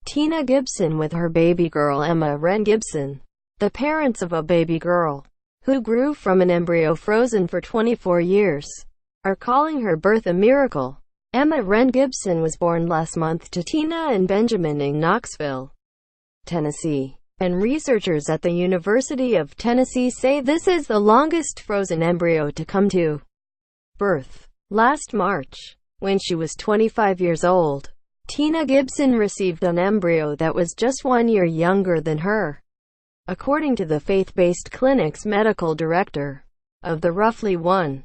Tina Gibson with her baby girl Emma Wren Gibson. The parents of a baby girl, who grew from an embryo frozen for 24 years, are calling her birth a miracle. Emma Wren Gibson was born last month to Tina and Benjamin in Knoxville, Tennessee, and researchers at the University of Tennessee say this is the longest frozen embryo to come to birth. Last March, when she was 25 years old, Tina Gibson received an embryo that was just 1 year younger than her. According to the faith-based clinic's medical director, of the roughly 1,000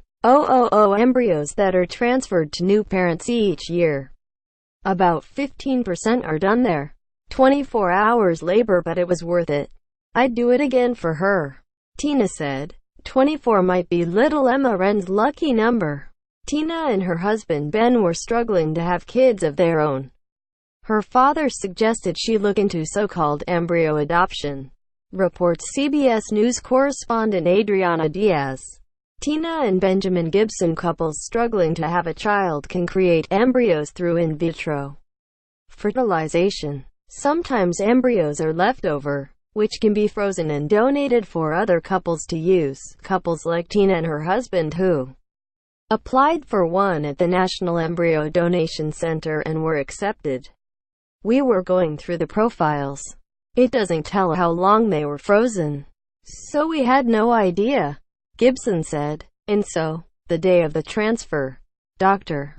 embryos that are transferred to new parents each year, about 15% are done there. 24 hours labor, but it was worth it. I'd do it again for her, Tina said. 24 might be little Emma Wren's lucky number. Tina and her husband Ben were struggling to have kids of their own. Her father suggested she look into so-called embryo adoption, reports CBS News correspondent Adriana Diaz. Tina and Benjamin Gibson, couples struggling to have a child, can create embryos through in vitro fertilization. Sometimes embryos are left over, which can be frozen and donated for other couples to use. Couples like Tina and her husband, who applied for one at the National Embryo Donation Center and were accepted. We were going through the profiles. It doesn't tell how long they were frozen, so we had no idea, Gibson said. And so, the day of the transfer, Dr.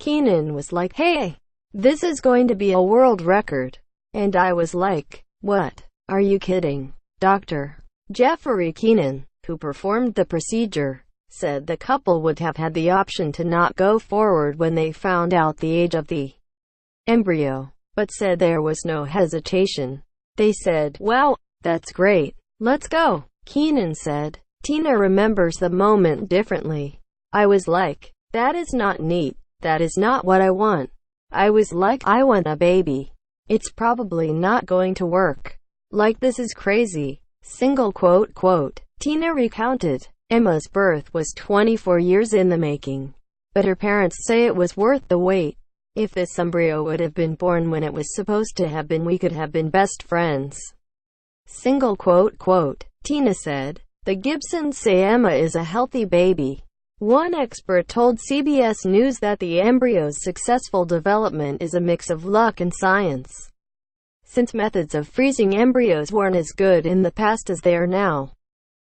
Keenan was like, "Hey, this is going to be a world record." And I was like, "What? Are you kidding?" Dr. Jeffrey Keenan, who performed the procedure, said the couple would have had the option to not go forward when they found out the age of the embryo, but said there was no hesitation. They said, "Wow, that's great. Let's go," Keenan said. Tina remembers the moment differently. "I was like, that is not neat. That is not what I want. I was like, I want a baby. It's probably not going to work. Like, this is crazy." Tina recounted. Emma's birth was 24 years in the making, but her parents say it was worth the wait. "If this embryo would have been born when it was supposed to have been, we could have been best friends." Tina said. The Gibsons say Emma is a healthy baby. One expert told CBS News that the embryo's successful development is a mix of luck and science, since methods of freezing embryos weren't as good in the past as they are now.